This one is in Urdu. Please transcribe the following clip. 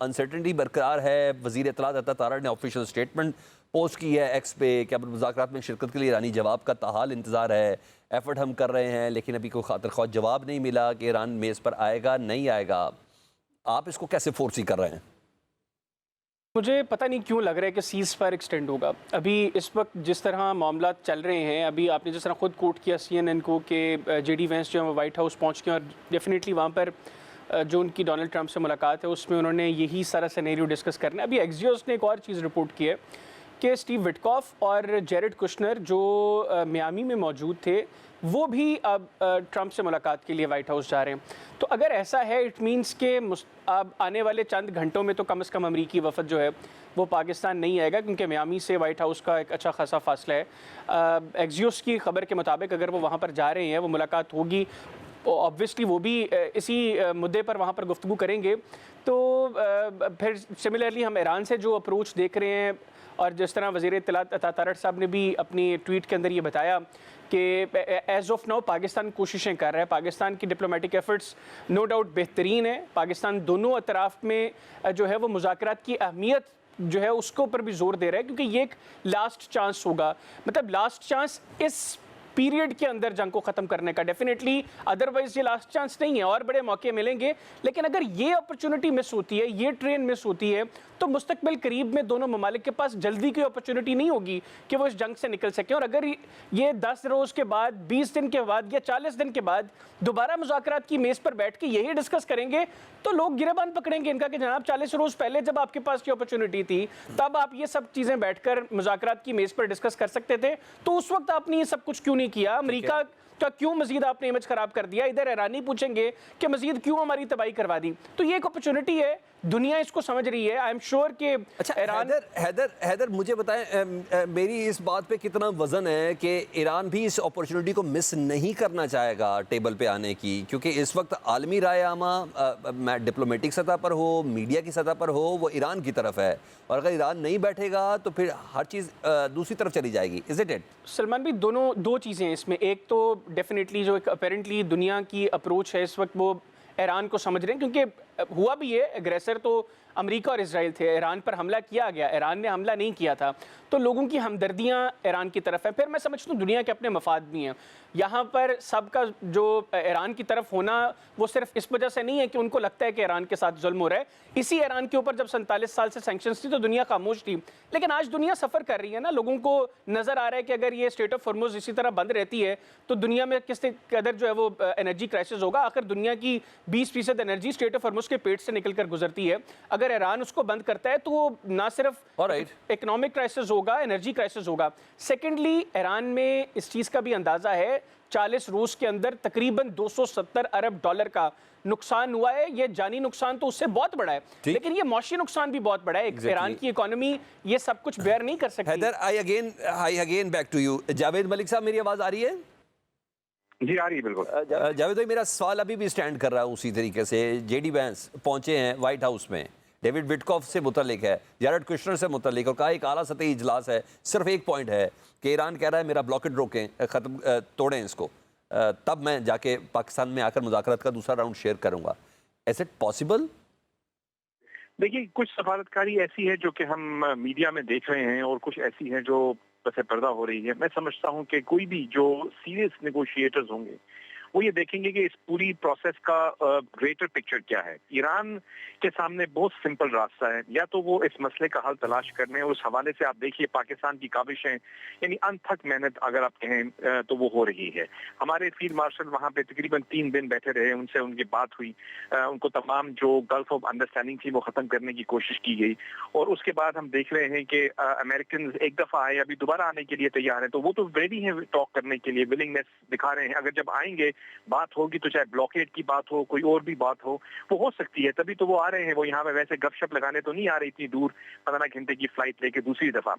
انسرٹنٹی برقرار ہے. وزیر اطلاعات عطا تارڑ نے آفیشیل سٹیٹمنٹ پوسٹ کی ہے ایکس پہ کہ اب مذاکرات میں شرکت کے لیے ایرانی جواب کا تاحال انتظار ہے. ایفرٹ ہم کر رہے ہیں لیکن ابھی کوئی خاطر خواہ جواب نہیں ملا کہ ایران میز پر آئے گا نہیں آئے گا. آپ اس کو کیسے فورسی کر رہے ہیں؟ مجھے پتہ نہیں کیوں لگ رہا ہے کہ سیز فائر ایکسٹینڈ ہوگا. ابھی اس وقت جس طرح معاملات چل رہے ہیں، ابھی آپ نے جس طرح خود کوٹ کیا CNN کو کہ جے ڈی وینس جو ہے وہ وائٹ ہاؤس پہنچ گئے اور ڈیفینیٹلی وہاں پر جو ان کی ڈونلڈ ٹرمپ سے ملاقات ہے اس میں انہوں نے یہی سارا سینیریو ڈسکس کرنا ہے. ابھی ایکزیوس نے ایک اور چیز رپورٹ کی ہے کہ اسٹیو وٹکاف اور جیرڈ کشنر جو میامی میں موجود تھے وہ بھی اب ٹرمپ سے ملاقات کے لیے وائٹ ہاؤس جا رہے ہیں. تو اگر ایسا ہے اٹ مینس کہ اب آنے والے چند گھنٹوں میں تو کم از کم امریکی وفد جو ہے وہ پاکستان نہیں آئے گا، کیونکہ میامی سے وائٹ ہاؤس کا ایک اچھا خاصا فاصلہ ہے. ایکزیوس کی خبر کے مطابق اگر وہ وہاں پر جا رہے ہیں، وہ ملاقات ہوگی، آبویسلی وہ بھی اسی مدعے پر وہاں پر گفتگو کریں گے. تو پھر سملرلی ہم ایران سے جو اپروچ دیکھ رہے ہیں، اور جس طرح وزیر اطلاعات عطا تارڑ صاحب نے بھی اپنی ٹویٹ کے اندر یہ بتایا کہ ایز آف ناؤ پاکستان کوششیں کر رہا ہے. پاکستان کی ڈپلومیٹک ایفرٹس نو ڈاؤٹ بہترین ہے. پاکستان دونوں اطراف میں جو ہے وہ مذاکرات کی اہمیت جو ہے اس کے اوپر بھی زور دے رہا ہے، کیونکہ یہ ایک لاسٹ چانس ہوگا، مطلب لاسٹ چانس اس پیریڈ کے اندر جنگ کو ختم کرنے کا. ڈیفینیٹلی ادروائز یہ لاسٹ چانس نہیں ہے، اور بڑے موقع ملیں گے، لیکن اگر یہ اپرچونٹی مس ہوتی ہے، یہ ٹرین مس ہوتی ہے، تو مستقبل قریب میں دونوں ممالک کے پاس جلدی کی اپرچونٹی نہیں ہوگی کہ وہ اس جنگ سے نکل سکیں. اور اگر یہ 10 روز کے بعد، 20 دن کے بعد یا 40 دن کے بعد دوبارہ مذاکرات کی میز پر بیٹھ کے یہی ڈسکس کریں گے تو لوگ گریبان پکڑیں گے ان کا کہ جناب 40 روز پہلے جب آپ کے پاس یہ اپرچونٹی تھی تب آپ یہ سب چیزیں بیٹھ کر مذاکرات کی میز پر ڈسکس کر سکتے تھے، تو اس وقت آپ نے یہ سب کچھ کیوں نہیں کیا؟ امریکہ کا کیوں مزید آپ نے امیج خراب کر دیا؟ ادھر ایرانی پوچھیں گے کہ مزید کیوں ہماری تباہی کروا دی؟ تو یہ ایک اپرچونٹی ہے، دنیا اس کو سمجھ رہی ہے. آئی ایم شیور کہ ایران... حیدر مجھے بتائیں میری اس بات پہ کتنا وزن ہے کہ ایران بھی اس اپرچونٹی کو مس نہیں کرنا چاہے گا ٹیبل پہ آنے کی، کیونکہ اس وقت عالمی رائے عامہ ڈپلومیٹک سطح پر ہو، میڈیا کی سطح پر ہو، وہ ایران کی طرف ہے، اور اگر ایران نہیں بیٹھے گا تو پھر ہر چیز دوسری طرف چلی جائے گی. از اٹ سلمان بھی دو چیزیں اس میں. ایک تو ڈیفینیٹلی جو ایک اپیرنٹلی دنیا کی اپروچ ہے اس وقت وہ ایران کو سمجھ رہے ہیں، کیونکہ ہوا بھی ہے اگریسر تو امریکہ اور اسرائیل تھے، ایران پر حملہ کیا گیا، ایران نے حملہ نہیں کیا تھا، تو لوگوں کی ہمدردیاں ایران کی طرف ہیں. پھر میں سمجھتا ہوں دنیا کے اپنے مفاد بھی ہیں. یہاں پر سب کا جو ایران کی طرف ہونا وہ صرف اس وجہ سے نہیں ہے کہ ان کو لگتا ہے کہ ایران کے ساتھ ظلم ہو رہا ہے. اسی ایران کے اوپر جب 47 سال سے سینکشنز تھی تو دنیا خاموش تھی، لیکن آج دنیا سفر کر رہی ہے نا. لوگوں کو نظر آ رہا ہے کہ اگر یہ اسٹریٹ آف ہرمز اسی طرح بند رہتی ہے تو دنیا میں کس قدر جو ہے وہ انرجی کرائسس ہوگا. آخر دنیا کی 20% انرجی اسٹریٹ آف ہرمز کے پیٹ سے نکل کر گزرتی ہے. اگر ایران اس کو بند کرتا ہے تو وہ نہ صرف اکنامک کرائسس ہوگا، انرجی کرائسس ہوگا. سیکنڈلی ایران میں اس چیز کا بھی اندازہ ہے 40 روز کے اندر تقریباً $270 ارب کا نقصان ہوا ہے. یہ جانی نقصان تو اس سے بہت بڑا ہے، لیکن یہ معاشی نقصان بھی بہت بڑا ہے. ایران کی اکانومی یہ سب کچھ بیئر نہیں کر سکتی. Haider I again back to you. Javed Malik صاحب میری آواز آ رہی ہے؟ جی آ رہی ہے بالکل. جاوید بھائی میرا سوال ابھی بھی سٹینڈ کر رہا ہے اسی طریقے سے. جے ڈی وینس پہنچے ہیں وائٹ ہاؤس میں، ڈیوڈ وٹکاف سے متعلق ہے، جیرڈ کشنر سے متعلق، اور کہا ایک اعلیٰ سطحی اجلاس ہے. صرف ایک پوائنٹ ہے کہ ایران کہہ رہا ہے میرا بلاکٹ روکیں، ختم توڑیں اس کو، تب میں جا کے پاکستان میں آ کر مذاکرات کا دوسرا راؤنڈ شیئر کروں گا. As it possible? دیکھیے کچھ سفارتکاری ایسی ہے جو کہ ہم میڈیا میں دیکھ رہے ہیں، اور کچھ ایسی ہیں جو پس پردہ ہو رہی ہے. میں سمجھتا ہوں کہ کوئی بھی جو سیریس نیگوشیٹرز ہوں گے وہ یہ دیکھیں گے کہ اس پوری پروسیس کا گریٹر پکچر کیا ہے. ایران کے سامنے بہت سمپل راستہ ہے، یا تو وہ اس مسئلے کا حل تلاش کرنے، اور اس حوالے سے آپ دیکھیے پاکستان کی کاوشیں، یعنی انتھک محنت اگر آپ کہیں تو وہ ہو رہی ہے. ہمارے فیلڈ مارشل وہاں پہ تقریباً 3 دن بیٹھے رہے، ان سے ان کی بات ہوئی، ان کو تمام جو گلف آف انڈرسٹینڈنگ تھی وہ ختم کرنے کی کوشش کی گئی. اور اس کے بعد ہم دیکھ رہے ہیں کہ امریکنز ایک دفعہ آئے، ابھی دوبارہ آنے کے لیے تیار ہیں، تو وہ تو ریڈی ہیں ٹاک کرنے کے لیے، ولنگنیس دکھا رہے ہیں. اگر جب آئیں گے بات ہوگی تو چاہے بلاکیٹ کی بات ہو، کوئی اور بھی بات ہو سکتی ہے. تبھی تو وہ آ رہے ہیں. وہ یہاں پہ ویسے گپ شپ لگانے تو نہیں آ رہی اتنی دور 15 گھنٹے کی فلائٹ لے کے دوسری دفعہ.